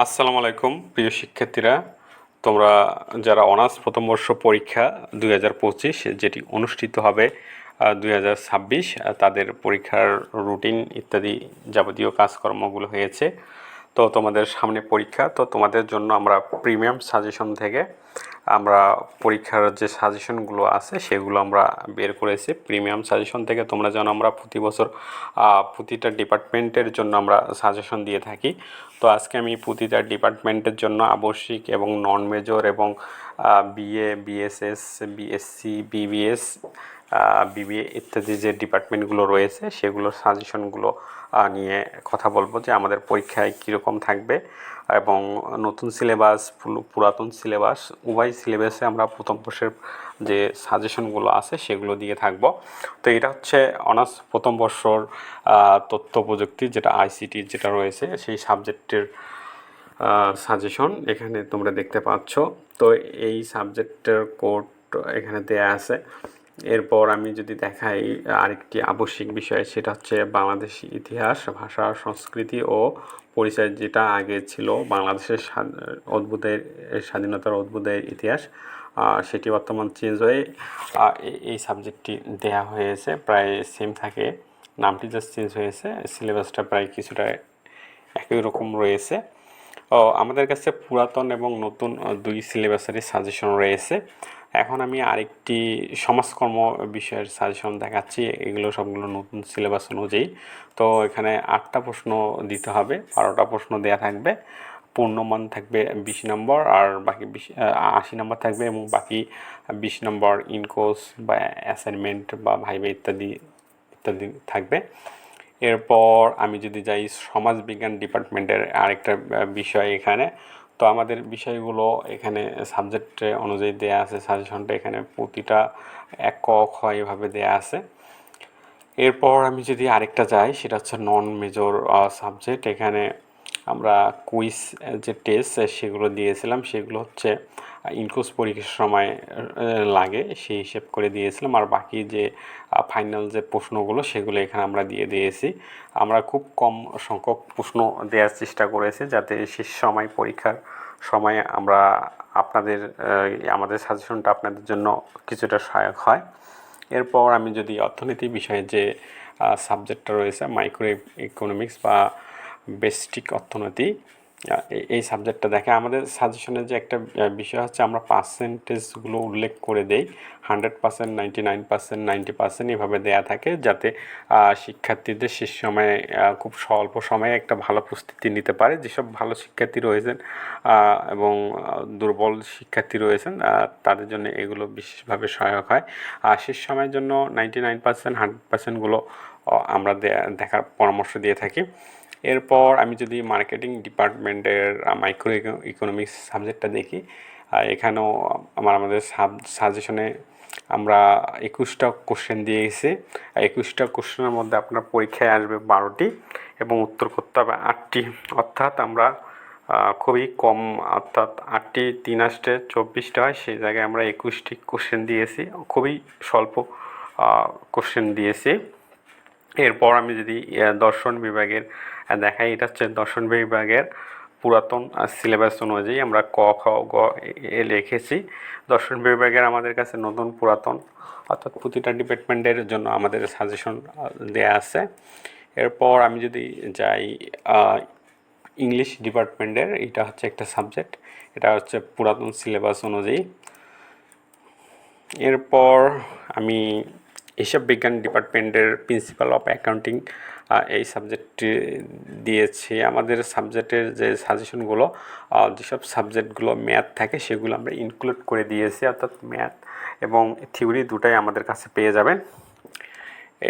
আসসালামু আলাইকুম প্রিয় শিক্ষার্থীরা, তোমরা যারা অনার্স প্রথম বর্ষ পরীক্ষা 2025 যেটি অনুষ্ঠিত হবে 2026, তাদের পরীক্ষার রুটিন ইত্যাদি যাবতীয় কাজকর্মগুলো হয়েছে। তো তোমাদের সামনে পরীক্ষা, তো তোমাদের জন্য আমরা প্রিমিয়াম সাজেশন থেকে আমরা পরীক্ষার যে সাজেশনগুলো আছে সেগুলো আমরা বের করেছি। প্রিমিয়াম সাজেশন থেকে তোমরা যেন আমরা প্রতি বছর প্রতিটা ডিপার্টমেন্টের জন্য আমরা সাজেশন দিয়ে থাকি। তো আজকে আমি প্রতিটা ডিপার্টমেন্টের জন্য আবশ্যিক এবং নন মেজর এবং BA, BSS, BSc, BBS, BBA ইত্যাদি যে ডিপার্টমেন্টগুলো রয়েছে সেগুলোর সাজেশনগুলো নিয়ে কথা বলবো যে আমাদের পরীক্ষায় কীরকম থাকবে এবং নতুন সিলেবাস, পুরাতন সিলেবাস, উভয় সিলেবাসে আমরা প্রথম বর্ষের যে সাজেশনগুলো আছে সেগুলো দিয়ে থাকবো। তো এটা হচ্ছে অনার্স প্রথম বর্ষর তথ্য প্রযুক্তি, যেটা আইসিটি যেটা রয়েছে সেই সাবজেক্টের সাজেশন এখানে তোমরা দেখতে পাচ্ছ। তো এই সাবজেক্টের কোড এখানে দেয়া আছে। এরপর আমি যদি দেখাই আরেকটি আবশ্যিক বিষয়, সেটা হচ্ছে বাংলাদেশ ইতিহাস, ভাষা, সংস্কৃতি ও পরিচয়, যেটা আগে ছিল বাংলাদেশের স্বাধীনতার অদ্ভুতের ইতিহাস, সেটি বর্তমান চেঞ্জ হয়ে এই সাবজেক্টটি দেয়া হয়েছে। প্রায় সেম থাকে, নামটি জাস্ট চেঞ্জ হয়েছে, সিলেবাসটা প্রায় কিছুটা একই রকম রয়েছে। আমাদের কাছে পুরাতন এবং নতুন দুই সিলেবাসেরই সাজেশন রয়েছে। এখন আমি আরেকটি সমাজকর্ম বিষয়ের সাজেশন দেখাচ্ছি। এগুলো সবগুলো নতুন সিলেবাস অনুযায়ী। তো এখানে 8টা প্রশ্ন দিতে হবে, 12টা প্রশ্ন দেয়া থাকবে, পূর্ণমান থাকবে 20 নম্বর, আর বাকি 80 নম্বর থাকবে, এবং বাকি 20 নম্বর ইনকোর্স বা অ্যাসাইনমেন্ট বা ভাইভা ইত্যাদি ইত্যাদি থাকবে। এরপর আমি যদি যাই সমাজবিজ্ঞান ডিপার্টমেন্টের আরেকটা বিষয় এখানে, তো আমাদের বিষয়গুলো এখানে সাবজেক্ট অনুযায়ী দেয়া আছে। সাজেশনটা এখানে প্রতিটা এক ক খ এভাবে দেয়া আছে। এরপর আমি যদি আরেকটা যাই, সেটা হচ্ছে নন মেজর সাবজেক্ট। এখানে আমরা কুইজ যে টেস্ট সেগুলো দিয়েছিলাম, সেগুলো হচ্ছে ইনকোর্স পরীক্ষার সময় লাগে সেই হিসেব করে দিয়েছিলাম, আর বাকি যে ফাইনাল যে প্রশ্নগুলো সেগুলো এখানে আমরা দিয়ে দিয়েছি। আমরা খুব কম সংখ্যক প্রশ্ন দেওয়ার চেষ্টা করেছি, যাতে শেষ সময় পরীক্ষার সময় আমরা আমাদের সাজেশনটা আপনাদের জন্য কিছুটা সহায়ক হয়। এরপর আমি যদি অর্থনীতি বিষয়ে যে সাবজেক্টটা রয়েছে, মাইক্রো ইকোনমিক্স বা বেসিক অর্থনীতি, এই সাবজেক্টটা দেখে আমাদের সাজেশনের যে একটা বিষয় হচ্ছে আমরা পার্সেন্টেজগুলো উল্লেখ করে দেই। 100%, 99%, 90% এভাবে দেয়া থাকে, যাতে শিক্ষার্থীদের শেষ সময়ে খুব স্বল্প সময়ে একটা ভালো প্রস্তুতি নিতে পারে। যেসব ভালো শিক্ষার্থী রয়েছেন এবং দুর্বল শিক্ষার্থী রয়েছেন তাদের জন্য এগুলো বিশেষভাবে সহায়ক হয়। আর শেষ সময়ের জন্য 99%, 100%গুলো আমরা দেখার পরামর্শ দিয়ে থাকি। এরপর আমি যদি মার্কেটিং ডিপার্টমেন্টের মাইক্রো ইকোনমিক্স সাবজেক্টটা দেখি, এখানেও আমাদের সাজেশনে আমরা 21টা কোশ্চেন দিয়ে গেছি। 21টা কোশ্চেনের মধ্যে আপনার পরীক্ষায় আসবে 12টি এবং উত্তর করতে হবে 8টি। অর্থাৎ আমরা খুবই কম, অর্থাৎ 8টি 3 আসতে 24টা হয়, সেই জায়গায় আমরা 21টি কোশ্চেন দিয়েছি, খুবই স্বল্প কোশ্চেন দিয়েছি। এরপর আমি যদি দর্শন বিভাগের দেখাই, এটা হচ্ছে দর্শন বিভাগের পুরাতন সিলেবাস অনুযায়ী আমরা ক খ গ এ লিখেছি। দর্শন বিভাগের আমাদের কাছে নতুন পুরাতন অর্থাৎ প্রতিটা ডিপার্টমেন্টের জন্য আমাদের সাজেশন দেয়া আছে। এরপর আমি যদি যাই ইংলিশ ডিপার্টমেন্টের, এটা হচ্ছে একটা সাবজেক্ট, এটা হচ্ছে পুরাতন সিলেবাস অনুযায়ী। এরপর আমি হিসাব বিজ্ঞান ডিপার্টমেন্টের প্রিন্সিপাল অফ অ্যাকাউন্টিং এই সাবজেক্টটি দিয়েছি। আমাদের সাবজেক্টের যে সাজেশনগুলো, যেসব সাবজেক্টগুলো ম্যাথ থাকে সেগুলো আমরা ইনক্লুড করে দিয়েছি, অর্থাৎ ম্যাথ এবং থিওরি দুটাই আমাদের কাছে পেয়ে যাবেন।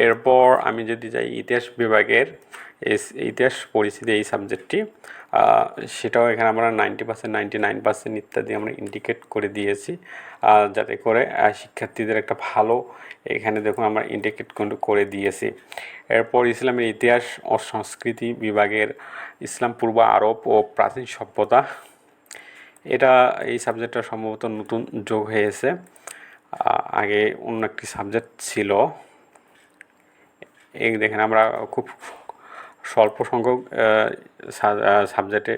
এরপর আমি যদি যাই ইতিহাস বিভাগের, ইতিহাস পরিচিতি এই সাবজেক্টটি, সেটাও এখানে আমরা 90%, 99% ইত্যাদি আমরা ইন্ডিকেট করে দিয়েছি, যাতে করে শিক্ষার্থীদের একটা ভালো, এখানে দেখুন আমরা ইন্ডিকেট করে দিয়েছি। এরপর ইসলামের ইতিহাস ও সংস্কৃতি বিভাগের ইসলাম পূর্ব আরব ও প্রাচীন সভ্যতা, এটা এই সাবজেক্টটা সম্ভবত নতুন যোগ হয়েছে, আগে অন্য একটি সাবজেক্ট ছিল। এই দেখেন আমরা খুব স্বল্প সংখ্যক সাবজেক্টে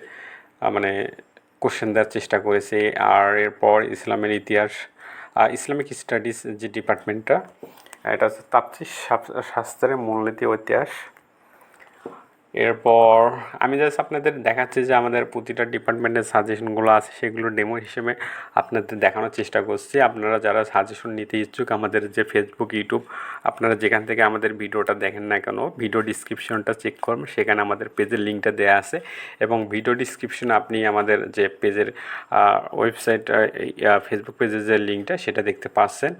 মানে কোশ্চেন দেওয়ার চেষ্টা করেছি। আর এরপর ইসলামের ইতিহাস, ইসলামিক স্টাডিজ যে ডিপার্টমেন্টটা, এটা হচ্ছে তাফসীর শাস্ত্রের মূলনীতি ও ইতিহাস। এরপর আমি জাস্ট আপনাদের দেখাচ্ছি যে আমাদের প্রতিটা ডিপার্টমেন্টের সাজেশনগুলো আছে, সেগুলো ডেমো হিসেবে আপনাদের দেখানোর চেষ্টা করছি। আপনারা যারা সাজেশন নিতে ইচ্ছুক, আমাদের যে ফেসবুক, ইউটিউব, আপনারা যেখান থেকে আমাদের ভিডিওটা দেখেন না কেন, ভিডিও ডিসক্রিপশনটা চেক করবেন, সেখানে আমাদের পেজের লিঙ্কটা দেওয়া আছে। এবং ভিডিও ডিসক্রিপশনে আপনি আমাদের যে পেজের ওয়েবসাইট, ফেসবুক পেজের যে লিঙ্কটা, সেটা দেখতে পাচ্ছেন।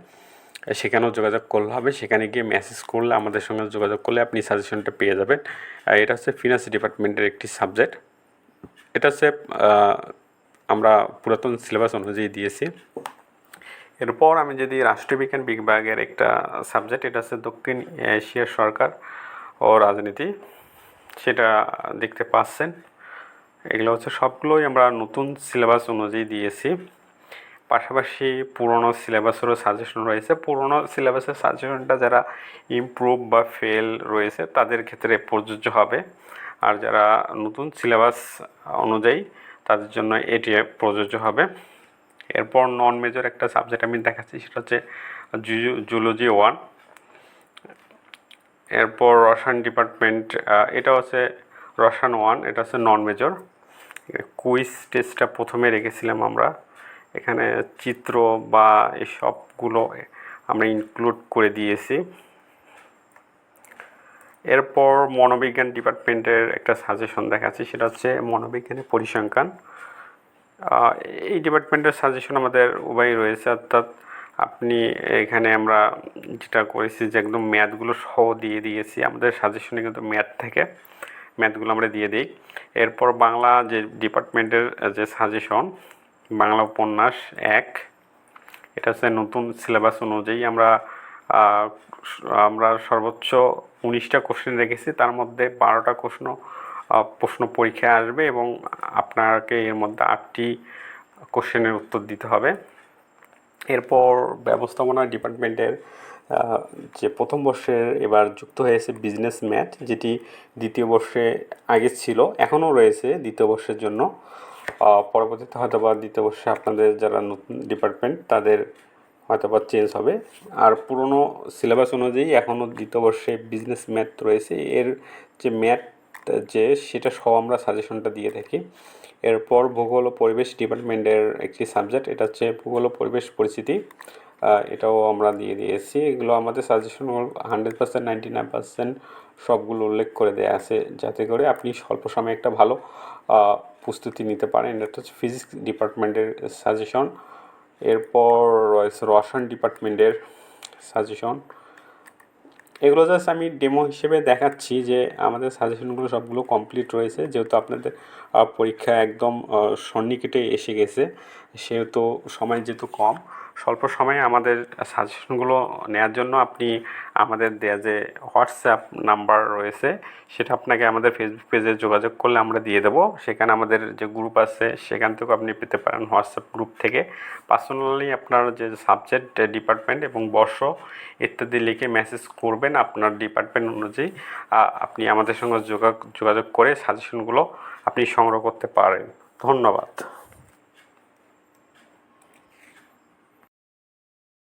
সেখানেও যোগাযোগ করলে হবে, সেখানে গিয়ে মেসেজ করলে, আমাদের সঙ্গে যোগাযোগ করলে আপনি সাজেশনটা পেয়ে যাবেন। এটা হচ্ছে ফিনান্স ডিপার্টমেন্টের একটি সাবজেক্ট। এটা হচ্ছে আমরা পুরাতন সিলেবাস অনুযায়ী দিয়েছি। এরপর আমি যদি রাষ্ট্রবিজ্ঞান বিভাগের একটা সাবজেক্ট, এটা হচ্ছে দক্ষিণ এশিয়ার সরকার ও রাজনীতি, সেটা দেখতে পাচ্ছেন। এগুলো হচ্ছে সবগুলোই আমরা নতুন সিলেবাস অনুযায়ী দিয়েছি। পাশাপাশি পুরনো সিলেবাসেরও সাজেশন রয়েছে। পুরনো সিলেবাসের সাজেশনটা যারা ইমপ্রুভ বা ফেল রয়েছে তাদের ক্ষেত্রে প্রযোজ্য হবে, আর যারা নতুন সিলেবাস অনুযায়ী তাদের জন্য এটি প্রযোজ্য হবে। এরপর নন মেজর একটা সাবজেক্ট আমি দেখাচ্ছি, সেটা হচ্ছে জুলজি 1। এরপর রসায়ন ডিপার্টমেন্ট, এটা হচ্ছে রসায়ন 1, এটা হচ্ছে নন মেজর। কুইজ টেস্টটা প্রথমে রেখেছিলাম আমরা, এখানে চিত্র বা এই সবগুলো আমরা ইনক্লুড করে দিয়েছি। এরপর মনোবিজ্ঞান ডিপার্টমেন্টের একটা সাজেশন দেখাচ্ছি, সেটা হচ্ছে মনোবিজ্ঞানের পরিসংখ্যান। এই ডিপার্টমেন্টের সাজেশন আমাদের উভয়ই রয়েছে, অর্থাৎ আপনি এখানে আমরা যেটা করেছি যে একদম ম্যাথগুলো সহ দিয়ে দিয়েছি। আমাদের সাজেশনে কিন্তু ম্যাথ থেকে ম্যাথগুলো আমরা দিয়ে দিই। এরপর বাংলা যে ডিপার্টমেন্টের যে সাজেশন, বাংলা উপন্যাস 1, এটা হচ্ছে নতুন সিলেবাস অনুযায়ী আমরা সর্বোচ্চ 19টা কোশ্চেন রেখেছি, তার মধ্যে 12টা প্রশ্ন পরীক্ষায় আসবে এবং আপনাকে এর মধ্যে 8টি কোশ্চেনের উত্তর দিতে হবে। এরপর ব্যবস্থাপনা ডিপার্টমেন্টের যে প্রথম বর্ষের এবার যুক্ত হয়েছে বিজনেস ম্যাথ, যেটি দ্বিতীয় বর্ষে আগে ছিল, এখনও রয়েছে দ্বিতীয় বর্ষের জন্য। পরবর্তীতে হয়তো বা দ্বিতীয় বর্ষে আপনাদের যারা নতুন ডিপার্টমেন্ট তাদের হয়তো বা চেঞ্জ হবে। আর পুরনো সিলেবাস অনুযায়ী এখনও দ্বিতীয় বর্ষে বিজনেস ম্যাথ রয়েছে, এর যে ম্যাথ সেটা সহ আমরা সাজেশনটা দিয়ে থাকি। এরপর ভূগোল ও পরিবেশ ডিপার্টমেন্টের একটি সাবজেক্ট, এটা হচ্ছে ভূগোল ও পরিবেশ পরিস্থিতি, এটাও আমরা দিয়ে দিয়েছি। এগুলো আমাদের সাজেশনগুলো 100%, 99% সবগুলো উল্লেখ করে দেওয়া আছে, যাতে করে আপনি স্বল্প সময়ে একটা ভালো প্রস্তুতি নিতে পারেন। এটা হচ্ছে ফিজিক্স ডিপার্টমেন্টের সাজেশন। এরপর রয়েছে রসায়ন ডিপার্টমেন্টের সাজেশন। এগুলো জাস্ট আমি ডেমো হিসেবে দেখাচ্ছি যে আমাদের সাজেশনগুলো সবগুলো কমপ্লিট রয়েছে, যেহেতু আপনাদের পরীক্ষা একদম সন্নিকটে এসে গেছে, সেহেতু সময় যেহেতু কম, স্বল্প সময়ে আমাদের সাজেশনগুলো নেওয়ার জন্য আপনি আমাদের দেয়া যে হোয়াটসঅ্যাপ নাম্বার রয়েছে, সেটা আপনাকে আমাদের ফেসবুক পেজে যোগাযোগ করলে আমরা দিয়ে দেবো। সেখানে আমাদের যে গ্রুপ আছে সেখান থেকেও আপনি পেতে পারেন, হোয়াটসঅ্যাপ গ্রুপ থেকে। পার্সোনালি আপনার যে সাবজেক্ট, ডিপার্টমেন্ট এবং বর্ষ ইত্যাদি লিখে মেসেজ করবেন আপনার ডিপার্টমেন্ট অনুযায়ী। আপনি আমাদের সঙ্গে যোগাযোগ করে সাজেশনগুলো আপনি সংগ্রহ করতে পারেন। ধন্যবাদ।